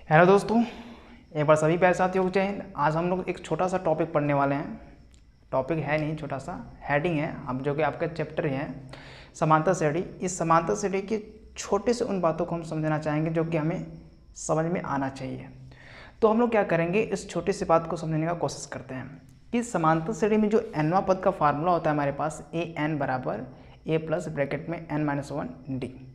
Hello दोस्तों, एक बार सभी प्यारे साथियों को जय हिंद। आज हम लोग एक छोटा सा टॉपिक पढ़ने वाले हैं। टॉपिक है नहीं, छोटा सा हेडिंग है, अब जो कि आपका चैप्टर ही है समांतर श्रेणी। इस समांतर श्रेणी के छोटे से उन बातों को हम समझना चाहेंगे जो कि हमें समझ में आना चाहिए। तो हम लोग क्या करेंगे, इस छोटी सी बात को समझने का कोशिश करते हैं कि समांतर श्रेणी में जो nवां पद का फार्मूला होता है हमारे पास, ए एन बराबर ए प्लस ब्रैकेट में n-1 डी।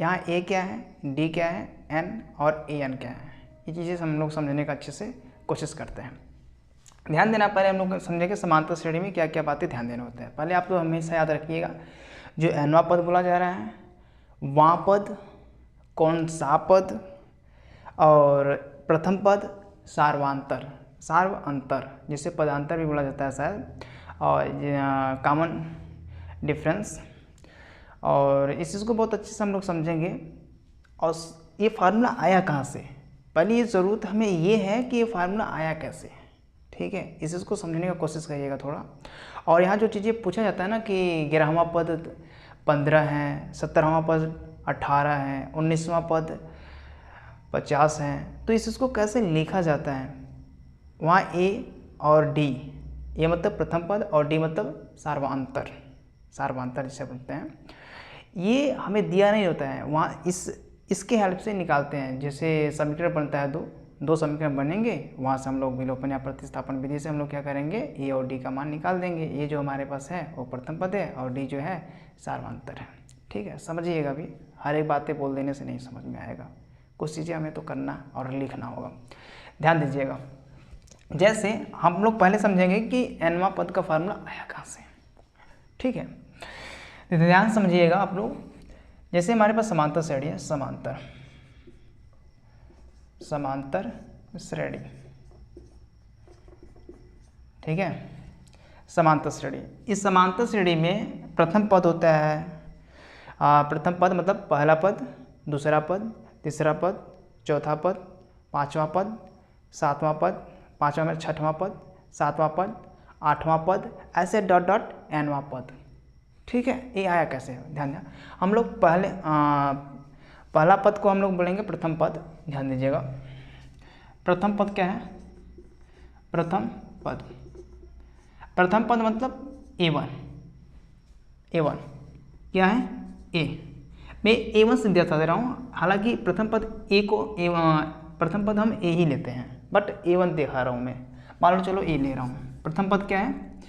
यहाँ ए क्या है, डी क्या है, एन और ए एन क्या है, ये चीज़ें हम लोग समझने का अच्छे से कोशिश करते हैं। ध्यान देना, पहले हम लोग समझेंगे समांतर श्रेणी में क्या क्या बातें ध्यान देना होता है। पहले आप लोग हमेशा याद रखिएगा, जो एनवां पद बोला जा रहा है, वां पद, कौन सा पद, और प्रथम पद, सार्वअंतर जिसे पदांतर भी बोला जाता है शायद, और कॉमन डिफरेंस। और इस चीज़ को बहुत अच्छे से हम लोग समझेंगे। और ये फार्मूला आया कहाँ से, पहले ये ज़रूरत हमें ये है कि ये फार्मूला आया कैसे, ठीक है। इस चीज़ को समझने का कोशिश करिएगा थोड़ा। और यहाँ जो चीज़ें पूछा जाता है ना कि 11वां पद 15 है, 17वां पद 18 है, 19वां पद 50 है, तो इस चीज़ को कैसे लिखा जाता है। वहाँ ए और डी, ए मतलब प्रथम पद और डी मतलब सार्वअंतर जिसे बोलते हैं, ये हमें दिया नहीं होता है। वहाँ इसके हेल्प से निकालते हैं। जैसे समीकरण बनता है, दो समीकरण बनेंगे, वहाँ से हम लोग विलोपन या प्रतिस्थापन विधि से हम लोग क्या करेंगे, ए और डी का मान निकाल देंगे। ए जो हमारे पास है वो प्रथम पद है और डी जो है सार्वअंतर है, ठीक है। समझिएगा भी, हर एक बातें बोल देने से नहीं समझ में आएगा, कुछ चीज़ें हमें तो करना और लिखना होगा। ध्यान दीजिएगा, जैसे हम लोग पहले समझेंगे कि nवां पद का फार्मूला आया कहाँ से, ठीक है। ध्यान समझिएगा आप लोग। जैसे हमारे पास समांतर श्रेणी है, समांतर श्रेणी, ठीक है। समांतर श्रेणी, इस समांतर श्रेणी में प्रथम पद होता है, प्रथम पद मतलब पहला पद, दूसरा पद, तीसरा पद, चौथा पद, पांचवा पद, सातवां पद, पांचवा में छठवां पद, सातवां पद, आठवां पद, ऐसे डॉट डॉट nवां पद, ठीक है। ये आया कैसे, ध्यान दें। हम लोग पहला पद को हम लोग बोलेंगे प्रथम पद। ध्यान दीजिएगा, प्रथम पद क्या है, प्रथम पद मतलब ए1 क्या है, ए। मैं ए1 से दर्शा दे रहा हूँ, हालांकि प्रथम पद प्रथम पद हम ए ही लेते हैं, बट ए1 दिखा रहा हूँ मैं। मान लो चलो ए ले रहा हूँ। प्रथम पद क्या है,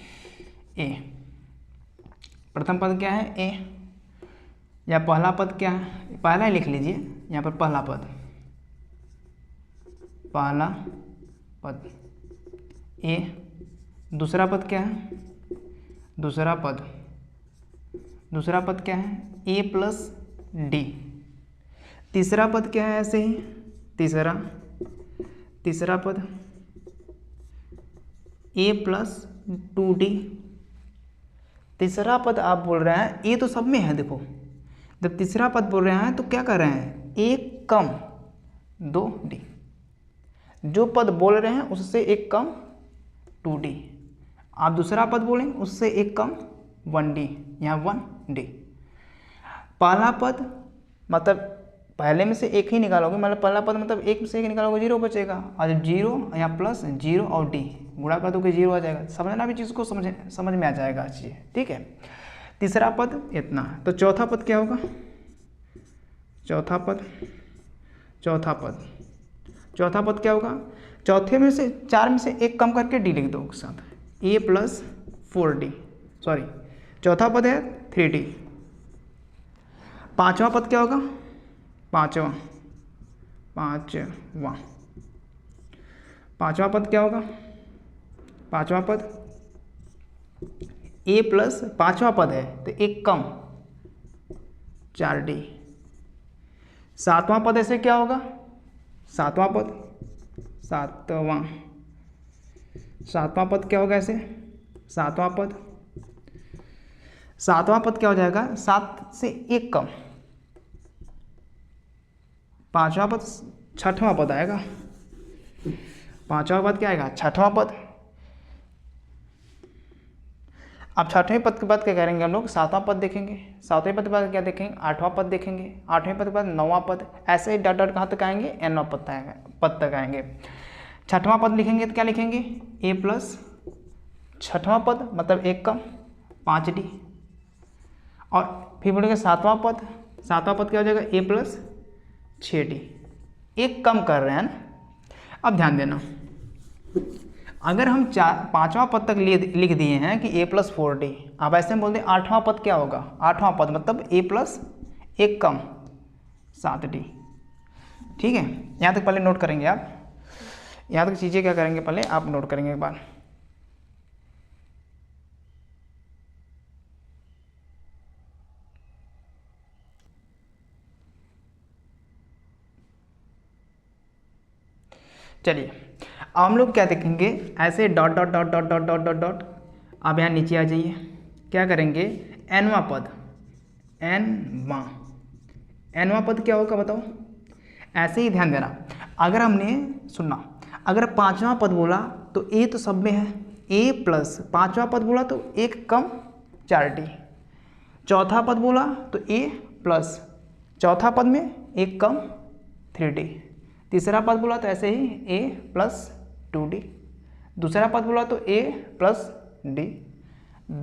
ए। प्रथम पद क्या है, ए। या पहला पद क्या है, पहला ही लिख लीजिए यहाँ पर, पहला पद ए। दूसरा पद क्या है, दूसरा पद क्या है, ए प्लस डी। तीसरा पद क्या है, ऐसे ही तीसरा पद ए प्लस 2d। तीसरा पद आप बोल रहे हैं, ए तो सब में है, देखो जब तीसरा पद बोल रहे हैं तो क्या कर रहे हैं, एक कम 2d, जो पद बोल रहे हैं उससे एक कम 2d। आप दूसरा पद बोलेंगे उससे एक कम 1d, यहाँ 1d। पहला पद मतलब पहले में से एक ही निकालोगे, मतलब पहला पद मतलब एक में से एक निकालोगे, 0 बचेगा। और जब 0 यहाँ प्लस 0 और d गुणा कर दोगे 0 आ जाएगा। समझना भी, चीज़ को समझ में आ जाएगा चीज़, ठीक है। तीसरा पद इतना, तो चौथा पद क्या होगा, चौथा पद क्या होगा, चौथे में से 4 में से एक कम करके d लिख दो साथ, a प्लस 4d, सॉरी चौथा पद है 3d। पांचवा पद क्या होगा, पांचवा पद क्या होगा, पांचवा पद a प्लस, पांचवा पद है तो एक कम 4d। सातवां पद ऐसे क्या होगा, सातवां पद क्या होगा ऐसे, सातवां पद क्या हो जाएगा, 7 से एक कम। पांचवा पद छठवां पद आएगा, पांचवा पद क्या आएगा, छठवां पद। अब छठवें पद के बाद क्या करेंगे हम लोग, सातवां पद देखेंगे, सातवें पद के बाद क्या देखेंगे, आठवां पद देखेंगे, आठवें पद के बाद नौवां पद, ऐसे ही डॉट डॉट कहाँ तक आएंगे, एनवां पद तक आएंगे। छठवां पद लिखेंगे तो क्या लिखेंगे, ए प्लस छठवां पद मतलब 1 कम 5d, और फिर बोलेंगे सातवां पद, सातवां पद क्या हो जाएगा, ए प्लस 6d, 1 कम कर रहे हैं ना। अब ध्यान देना, अगर हम पांचवां पद तक लिख दिए हैं कि a प्लस 4d, अब ऐसे में बोलते हैं आठवां पद क्या होगा, आठवां पद मतलब a प्लस 1 कम 7d। ठीक है, यहाँ तक पहले नोट करेंगे आप, यहाँ तक चीज़ें क्या करेंगे पहले आप नोट करेंगे एक बार। चलिए अब हम लोग क्या देखेंगे, ऐसे dot dot dot dot dot dot dot dot, अब यहाँ नीचे आ जाइए, क्या करेंगे, एनवां पद, एनवां पद क्या होगा बताओ। ऐसे ही ध्यान देना, अगर हमने सुनना, अगर पांचवां पद बोला तो ए तो सब में है, ए प्लस पांचवां पद बोला तो 1 कम 4d, चौथा पद बोला तो ए प्लस चौथा पद में 1 कम 3d, तीसरा पद बोला तो ऐसे ही a प्लस 2d, दूसरा पद बोला तो a प्लस d,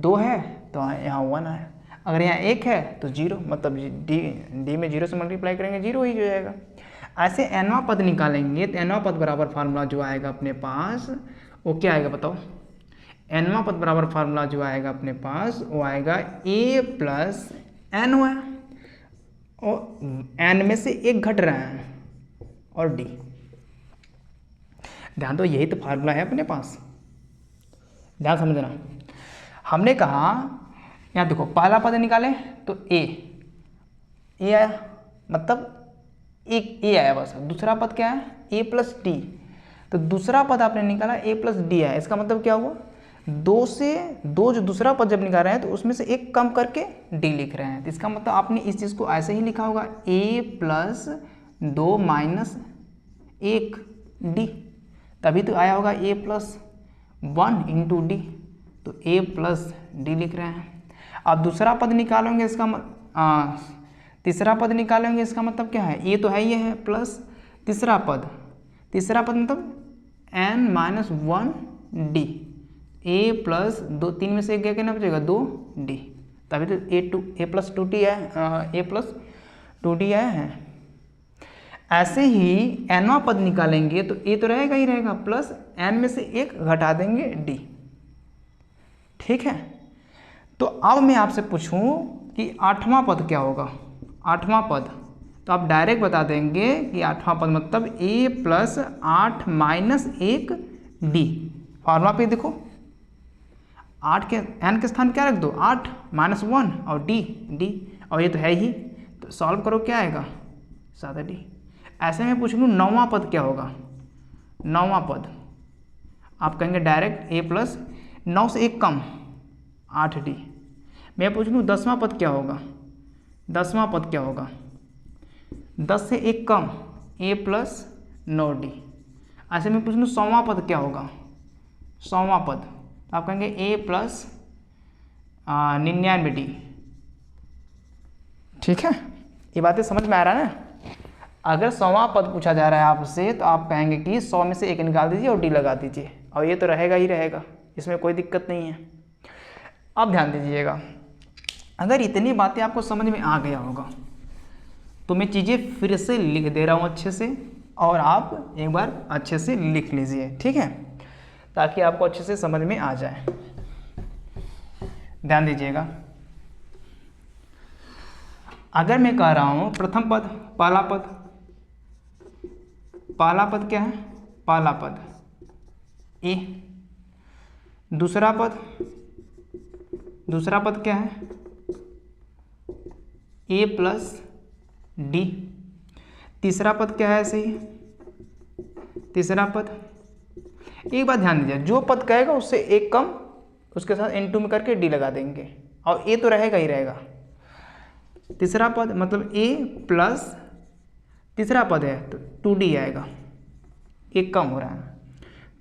2 है तो यहाँ 1 है, अगर यहाँ 1 है तो 0, मतलब d में 0 से मल्टीप्लाई करेंगे 0 ही हो जाएगा। ऐसे nवां पद निकालेंगे तो nवां पद बराबर फार्मूला जो आएगा अपने पास वो क्या आएगा बताओ, nवां पद बराबर फार्मूला जो आएगा अपने पास वो आएगा a प्लस n, और n में से 1 घट रहा है और d, ध्यान दो यही तो फार्मूला है अपने पास, ध्यान समझना। हमने कहा यहाँ देखो पहला पद निकाले तो a आया, मतलब एक a आया बस, दूसरा पद क्या है, a प्लस d, तो दूसरा पद आपने निकाला a प्लस d है, इसका मतलब क्या हुआ, 2 से 2 जो दूसरा पद जब निकाल रहे हैं तो उसमें से 1 कम करके d लिख रहे हैं, तो इसका मतलब आपने इस चीज़ को ऐसे ही लिखा होगा, a प्लस 2 माइनस 1d, तभी तो आया होगा a प्लस 1 इंटू डी, तो a प्लस डी लिख रहे हैं। अब दूसरा पद निकालेंगे, इसका तीसरा पद निकालेंगे, इसका मतलब क्या है, ये तो है ये है प्लस तीसरा पद मतलब n minus 1d, a plus 2, 3 में से 1 क्या बचेगा 2d, तभी तो a प्लस 2d है, a प्लस 2d आया है। ऐसे ही nवां पद निकालेंगे तो a तो रहेगा ही रहेगा, प्लस n में से 1 घटा देंगे d, ठीक है। तो अब मैं आपसे पूछूं कि आठवां पद क्या होगा, आठवां पद, तो आप डायरेक्ट बता देंगे कि आठवां पद मतलब a plus 8 minus 1d, formula पे देखो 8 के n के स्थान क्या रख दो 8 माइनस 1 और d, और ये तो है ही, तो सॉल्व करो क्या आएगा 7d। ऐसे में पूछ लूँ नौवां पद क्या होगा, नौवां पद आप कहेंगे डायरेक्ट a प्लस 9 से 1 कम 8d। मैं पूछ लूँ 10वां पद क्या होगा, 10वां पद क्या होगा, 10 से 1 कम a प्लस 9d। ऐसे में पूछ लूँ 100वां पद क्या होगा, 100वां पद आप कहेंगे a प्लस 99d, ठीक है। ये बातें समझ में आ रहा है ना। अगर 100वां पद पूछा जा रहा है आपसे तो आप कहेंगे कि 100 में से 1 निकाल दीजिए और d लगा दीजिए, और ये तो रहेगा ही रहेगा, इसमें कोई दिक्कत नहीं है। अब ध्यान दीजिएगा, अगर इतनी बातें आपको समझ में आ गया होगा तो मैं चीज़ें फिर से लिख दे रहा हूँ अच्छे से, और आप एक बार अच्छे से लिख लीजिए, ठीक है, ताकि आपको अच्छे से समझ में आ जाए। ध्यान दीजिएगा, अगर मैं कह रहा हूँ प्रथम पद, पहला पद क्या है, पहला पद a, दूसरा पद क्या है a प्लस d, तीसरा पद क्या है, ऐसे ही तीसरा पद। एक बात ध्यान दीजिए, जो पद कहेगा उससे 1 कम उसके साथ n2 में करके d लगा देंगे, और a तो रहेगा ही रहेगा। तीसरा पद मतलब a प्लस तीसरा पद है तो 2d आएगा, 1 कम हो रहा है।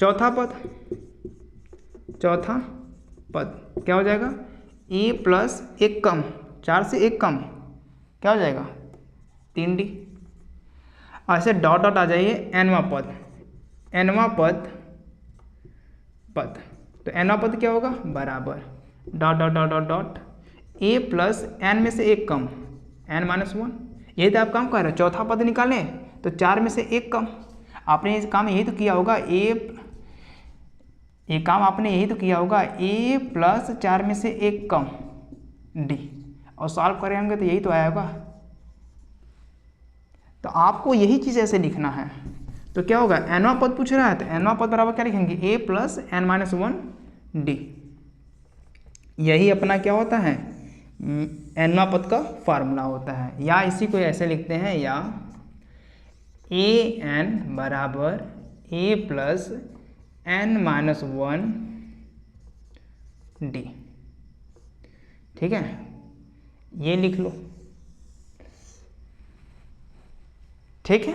चौथा पद क्या हो जाएगा ए प्लस एक कम, 4 से एक कम क्या हो जाएगा 3D। ऐसे डॉट डॉट आ जाइए एनवा पद, एनवा पद तो एनवा पद क्या होगा बराबर dot dot dot dot dot a plus n में से एक कम एन माइनस 1। यही तो आप काम कर रहे हो, चौथा पद निकालें तो 4 में से एक कम। आपने इस काम यही तो किया होगा, ये काम आपने यही तो किया होगा, ए प्लस 4 में से एक कम डी, और सॉल्व करेंगे तो यही तो आया होगा। तो आपको यही चीज़ ऐसे लिखना है। तो क्या होगा, एनवा पद पूछ रहा है तो एनवा पद बराबर क्या लिखेंगे, ए प्लस एन माइनस 1 डी। यही अपना क्या होता है, एनवा पद का फार्मूला होता है। या इसी को ऐसे लिखते हैं, या ए एन बराबर ए प्लस एन माइनस 1 डी। ठीक है, ये लिख लो। ठीक है,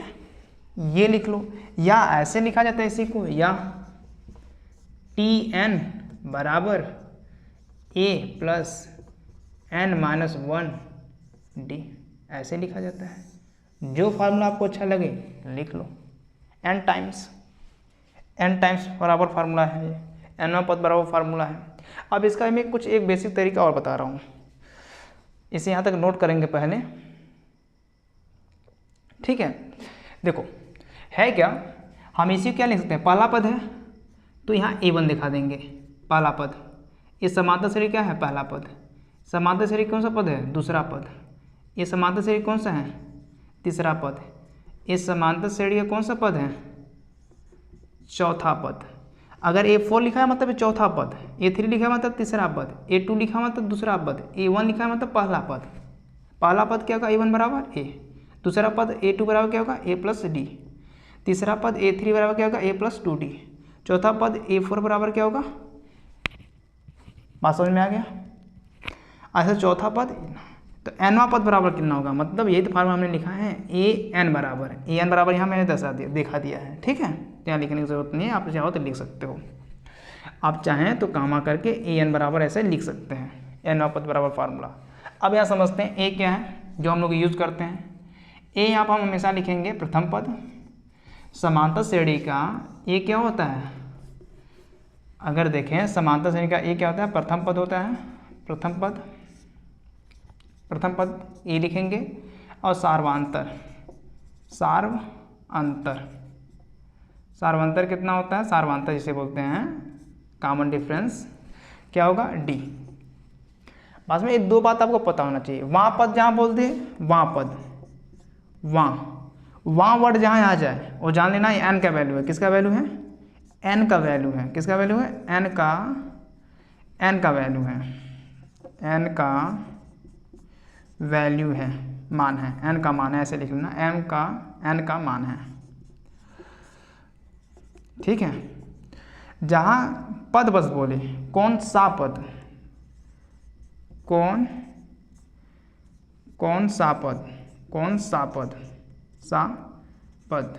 ये लिख लो। या ऐसे लिखा जाता है इसी को, या टी एन बराबर ए प्लस एन माइनस 1 डी, ऐसे लिखा जाता है। जो फार्मूला आपको अच्छा लगे लिख लो। एन टाइम्स बराबर फार्मूला है, एन पद बराबर फार्मूला है। अब इसका मैं कुछ एक बेसिक तरीका और बता रहा हूँ, इसे यहाँ तक नोट करेंगे पहले। ठीक है, देखो है क्या, हम इसी को क्या लिख सकते हैं, पहला पद है तो यहाँ A1 दिखा देंगे, पहला पद। ये समांतर श्रेणी क्या है, पहला पद। समांतर श्रेणी कौन सा पद है, दूसरा पद। ये समांतर श्रेणी कौन सा है, तीसरा पद। ये समांतर श्रेणी का कौन सा पद है, चौथा पद। अगर A4 लिखा है मतलब चौथा पद, A3 लिखा है मतलब तीसरा पद, A2 लिखा है मतलब दूसरा पद, A1 लिखा है मतलब पहला पद। पहला पद क्या होगा, A1 बराबर A, दूसरा पद A2 बराबर क्या होगा, A प्लस डी, तीसरा पद A3 बराबर क्या होगा, A प्लस 2D, चौथा पद A4 बराबर क्या होगा। बात समझ में आ गया। ऐसा चौथा पद, तो एनवा पद बराबर कितना होगा, मतलब यही तो फार्मूला हमने लिखा है, A n बराबर यहाँ मैंने दिखा दिया है। ठीक है, यहाँ लिखने की जरूरत नहीं है, आप चाहो तो लिख सकते हो। आप चाहें तो कामा करके A n बराबर ऐसे लिख सकते हैं, एनवा पद बराबर फार्मूला। अब यहाँ समझते हैं ए क्या है जो हम लोग यूज़ करते हैं। ए यहाँ पर हम हमेशा लिखेंगे प्रथम पद। समांतर श्रेणी का ए क्या होता है, अगर देखें समांतर श्रेणी का ए क्या होता है, प्रथम पद होता है। प्रथम पद ए लिखेंगे, और सार्वंतर कितना होता है, सार्वंतर जिसे बोलते हैं कॉमन डिफरेंस क्या होगा, डी। बस में ये दो बात आपको पता होना चाहिए, वहाँ पद जहाँ बोलते हैं वहाँ पद, वहाँ वर्ड जहाँ आ जाए वो जान लेना ये एन का वैल्यू है। किसका वैल्यू है, एन का वैल्यू है। किसका वैल्यू है, एन का वैल्यू है, एन का वैल्यू है, मान है, एन का मान है, ऐसे लिख लेना, एन का मान है। ठीक है, जहाँ पद बस बोले कौन सा पद, सा पद,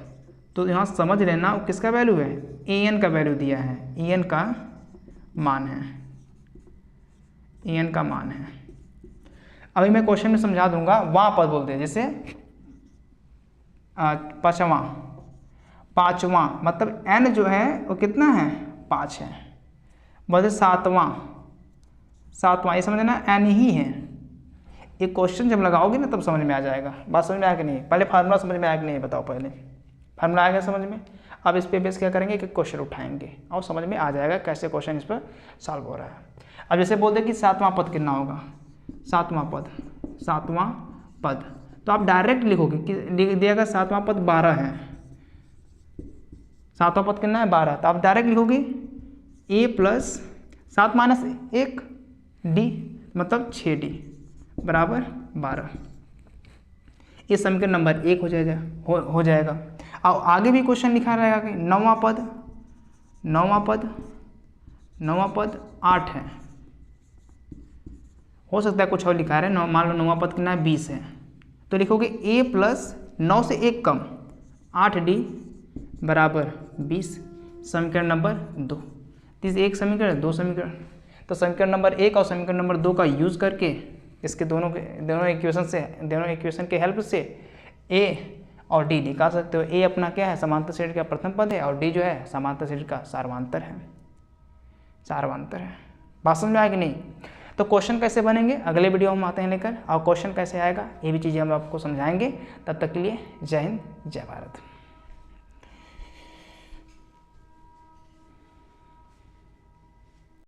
तो यहाँ समझ लेना वो किसका वैल्यू है, ए एन का वैल्यू दिया है, ए एन का मान है। अभी मैं क्वेश्चन में समझा दूंगा। वहाँ पद बोलते हैं जैसे पाँचवां मतलब एन जो है वो कितना है, 5 है। बोलते सातवां, ये समझना एन ही है। एक क्वेश्चन जब लगाओगे ना तब समझ में आ जाएगा। बात समझ में आया कि नहीं, पहले फार्मूला समझ में आया कि नहीं बताओ, पहले फार्मूला आ गया समझ में। अब इस पे बेस क्या करेंगे कि क्वेश्चन उठाएंगे और समझ में आ जाएगा कैसे क्वेश्चन इस पर सॉल्व हो रहा है। अब जैसे बोलते हैं कि सातवां पद कितना होगा, सातवां पद, तो आप डायरेक्ट लिखोगे कि लिख दिएगा सातवां पद 12 है, सातवां पद कितना है 12, तो आप डायरेक्ट लिखोगे ए प्लस 7 माइनस 1 डी, मतलब 6D बराबर 12। ये समीकरण नंबर 1 हो जाएगा। और आगे भी क्वेश्चन लिखा रहेगा कि नौवां पद 8 है, हो सकता है कुछ और लिखा है। मान लो नौवां पद कितना है 20 है, तो लिखोगे ए प्लस 9 से 1 कम 8D बराबर 20, समीकरण नंबर 2। तीस एक समीकरण 2 समीकरण। तो समीकरण नंबर 1 और समीकरण नंबर 2 का यूज़ करके इसके दोनों इक्वेशन के हेल्प से ए और डी निकाल सकते हो। ए अपना क्या है, समांतर श्रेणी का प्रथम पद है, और डी जो है समांतर श्रेणी का सार्वमांतर है। बात समझ में आएगी नहीं? तो क्वेश्चन कैसे बनेंगे अगले वीडियो में आते हैं लेकर, और क्वेश्चन कैसे आएगा ये भी चीज़ें हम आपको समझाएंगे। तब तक के लिए जय हिंद, जय भारत।